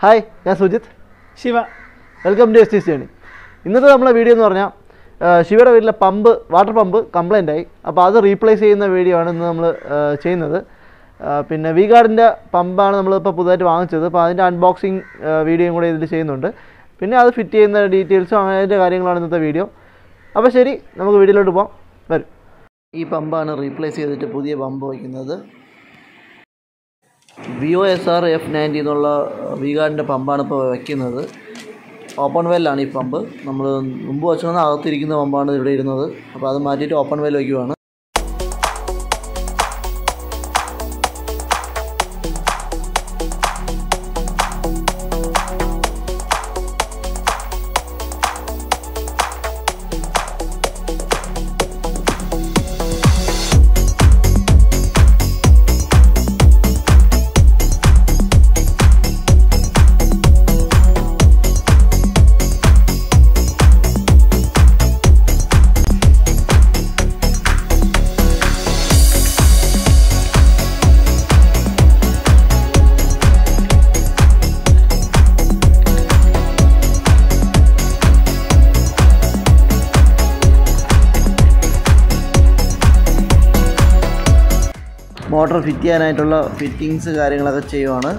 Hi, I'm Sujit. Shiva. Welcome to ST's Journey. In this video, Shiva's water pump complaint. That's the replace the video. We got the pump unboxing video. We fit the details in the video. Now, let's go video. This pump is replaced with a pump. Vosr-f 90 എന്നുള്ള വീഗാർഡിന്റെ പമ്പാണ് ഇപ്പോൾ വെക്കുന്നത്. Open well ആണ് ഈ pump. നമ്മൾ മുമ്പ് വെച്ചത് അകത്തിരിക്കുന്ന പമ്പാണ് ഇവിടെ ഇരുന്നത്. അപ്പോൾ അത് മാറ്റിയിട്ട് ഓപ്പൺ വെൽ വെക്കുകയാണ്. മോട്ടോർ ഫിറ്റ് ചെയ്യാനായിട്ടുള്ള ഫിറ്റിങ്സ് കാര്യങ്ങളൊക്കെ ചെയ്യുവാണ്.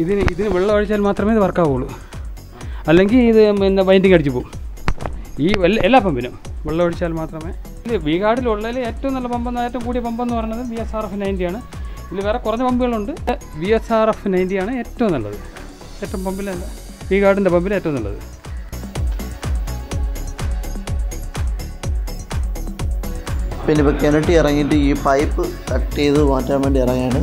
ഇതിന് വെള്ളം ഒഴിച്ചാൽ മാത്രമേ ഇത് വർക്കാവുള്ളൂ, അല്ലെങ്കിൽ ഇത് പിന്നെ വൈൻഡിങ് അടിച്ചു പോകും. ഈ എല്ലാ പമ്പിനും വെള്ളം ഒഴിച്ചാൽ മാത്രമേ. ഇത് വീഗാർഡിലുള്ളതിൽ ഏറ്റവും നല്ല പമ്പെന്ന്, ഏറ്റവും കൂടിയ പമ്പെന്ന് പറയുന്നത് Vosr-f 90 ആണ്. ഇതിൽ വേറെ കുറഞ്ഞ പമ്പുകളുണ്ട്. Vosr-f 90 ആണ് ഏറ്റവും നല്ലത്. ഏറ്റവും പമ്പിലല്ല, വീഗാർഡിൻ്റെ പമ്പിൽ ഏറ്റവും നല്ലത്. പിന്നെ ഇപ്പോൾ കിണറ്റി ഇറങ്ങിയിട്ട് ഈ പൈപ്പ് കട്ട് ചെയ്ത് മാറ്റാൻ വേണ്ടി ഇറങ്ങിയാണ്.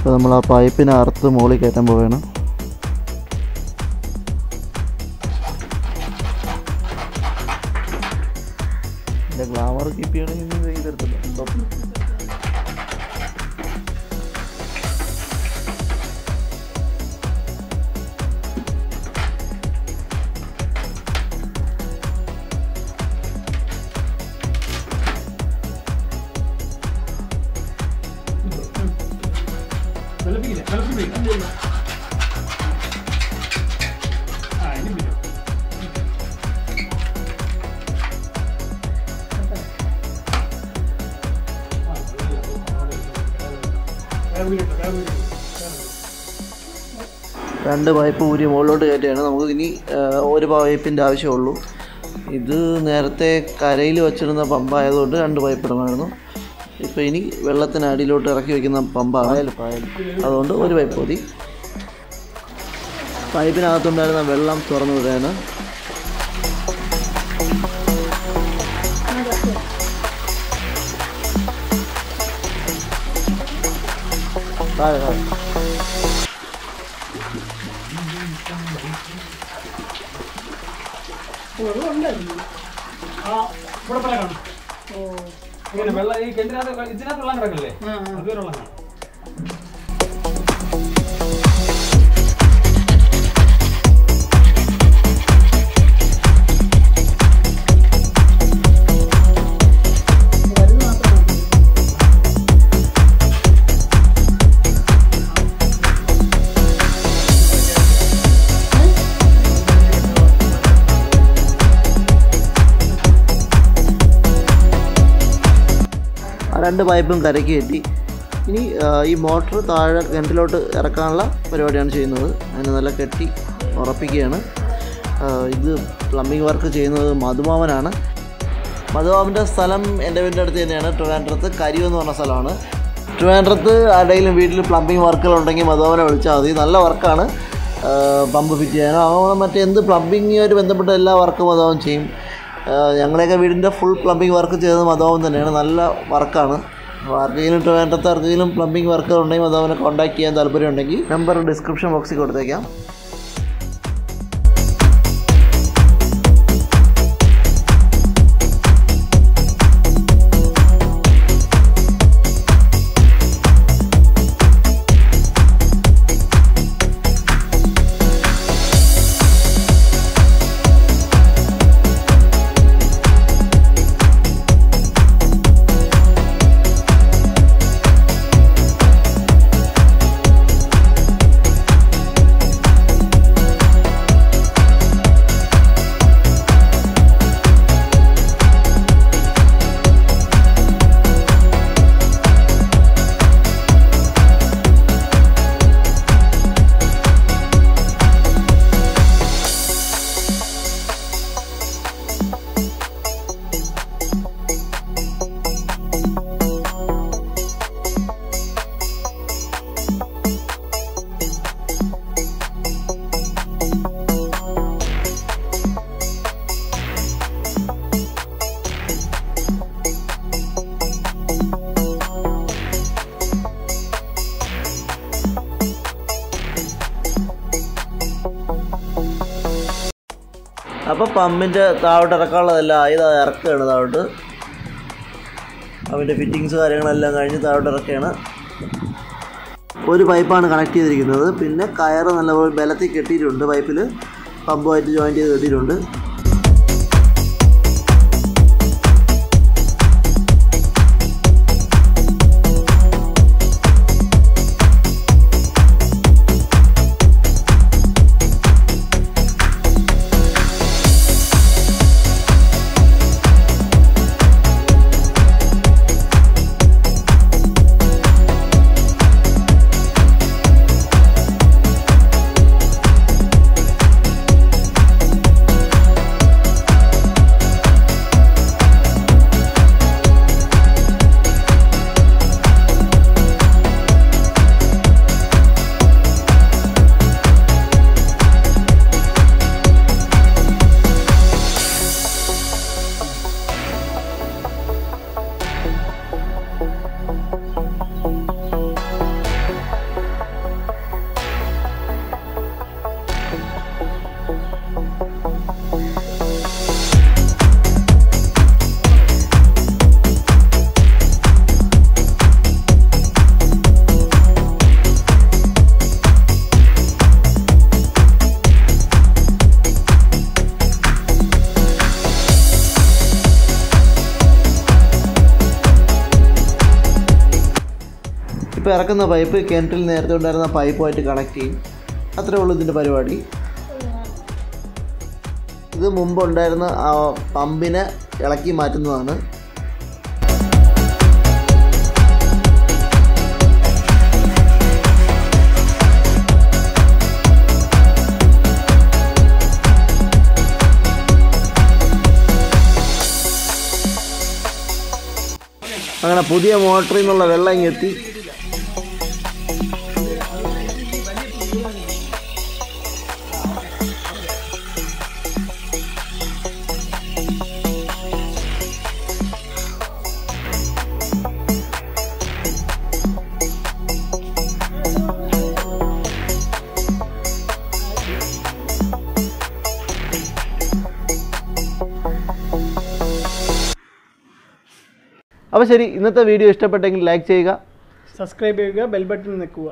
അപ്പോൾ നമ്മൾ ആ പൈപ്പിനെ അറുത്ത് മുകളിൽ കയറ്റാൻ പോവുകയാണ്. എൻ്റെ ഗ്ലാമർ കീപ്പ് ചെയ്യണമെങ്കിൽ ചെയ്തെടുത്തില്ല. രണ്ട് പൈപ്പ് ഊരി മുകളിലോട്ട് കയറ്റിയാണ്. നമുക്ക് ഇനി ഒരു പൈപ്പിൻ്റെ ആവശ്യമുള്ളൂ. ഇത് നേരത്തെ കരയിൽ വച്ചിരുന്ന പമ്പായതുകൊണ്ട് രണ്ട് പൈപ്പ് ഇടണമായിരുന്നു. ഇപ്പോൾ ഇനി വെള്ളത്തിനടിയിലോട്ട് ഇറക്കി വയ്ക്കുന്ന പമ്പാണ്, അതുകൊണ്ട് ഒരു പൈപ്പ് മതി. പൈപ്പിനകത്തുണ്ടായിരുന്ന വെള്ളം തുറന്നു വിടുകയാണ്. വെള്ളം ഈ കിണറ്റിനകത്ത് ഇതിനകത്ത് വെള്ളം കിടക്കല്ലേ, അതുവരെ വെള്ളം കാണും. രണ്ട് പൈപ്പും കരയ്ക്ക് കയറ്റി. ഇനി ഈ മോട്ടർ താഴെ കിണറ്റിലോട്ട് ഇറക്കാനുള്ള പരിപാടിയാണ് ചെയ്യുന്നത്. അതിന് നല്ല കെട്ടി ഉറപ്പിക്കുകയാണ്. ഇത് പ്ലംബിംഗ് വർക്ക് ചെയ്യുന്നത് മധുമാമനാണ്. മധുമാമൻ്റെ സ്ഥലം എൻ്റെ വീടിൻ്റെ അടുത്ത് തന്നെയാണ്. ട്രിവാൻഡ്രത്ത് കരിവ് എന്ന് പറഞ്ഞ സ്ഥലമാണ്. ട്രിവാൻഡ്രത്ത് ആരുടെയും വീട്ടിൽ പ്ലംബിംഗ് വർക്കുകളുണ്ടെങ്കിൽ മധുമാമനെ വിളിച്ചാൽ മതി. നല്ല വർക്കാണ്. പമ്പ് ഫിറ്റ് ചെയ്യാനോ അങ്ങനെ മറ്റെന്ത് പ്ലംബിങ്ങുമായിട്ട് ബന്ധപ്പെട്ട എല്ലാ വർക്കും മധുമാമൻ ചെയ്യും. ഞങ്ങളുടെയൊക്കെ വീടിൻ്റെ ഫുൾ പ്ലംബിംഗ് വർക്ക് ചെയ്തത് മധുമാമൻ തന്നെയാണ്. നല്ല വർക്കാണ്. ആർക്കെങ്കിലും ട്രിവാൻഡ്രത്ത് ആർക്കെങ്കിലും പ്ലംബിംഗ് വർക്കുകൾ ഉണ്ടെങ്കിൽ മധുമാമനെ കോൺടാക്ട് ചെയ്യാൻ താല്പര്യമുണ്ടെങ്കിൽ നമ്പർ ഡിസ്ക്രിപ്ഷൻ ബോക്സിൽ കൊടുത്തേക്കാം. അപ്പോൾ പമ്പിൻ്റെ താഴോട്ട് ഇറക്കാനുള്ളതെല്ലാം ഇത് ഇറക്കുകയാണ്. താഴോട്ട് അതിൻ്റെ ഫിറ്റിങ്സ് കാര്യങ്ങളെല്ലാം കഴിഞ്ഞ് താഴോട്ട് ഇറക്കുകയാണ്. ഒരു പൈപ്പാണ് കണക്ട് ചെയ്തിരിക്കുന്നത്. പിന്നെ കയറ് നല്ലപോലെ ബലത്തിൽ കെട്ടിയിട്ടുണ്ട്. പൈപ്പിൽ പമ്പുമായിട്ട് ജോയിൻറ്റ് ചെയ്ത് കെട്ടിയിട്ടുണ്ട്. നമ്മളിപ്പോൾ ഇറക്കുന്ന പൈപ്പ് കിണറ്റിൽ നേരത്തെ ഉണ്ടായിരുന്ന പൈപ്പുമായിട്ട് കണക്ട് ചെയ്യും. അത്രേ ഉള്ളൂ ഇതിൻ്റെ പരിപാടി. ഇത് മുമ്പുണ്ടായിരുന്ന ആ പമ്പിനെ ഇളക്കി മാറ്റുന്നതാണ്. അങ്ങനെ പുതിയ മോട്ടറിൽ നിന്നുള്ള വെള്ളം ഇങ്ങെത്തി. അപ്പോൾ ശരി, ഇന്നത്തെ വീഡിയോ ഇഷ്ടപ്പെട്ടെങ്കിൽ ലൈക്ക് ചെയ്യുക, സബ്സ്ക്രൈബ് ചെയ്യുക, ബെൽ ബട്ടൺ നിൽക്കുക.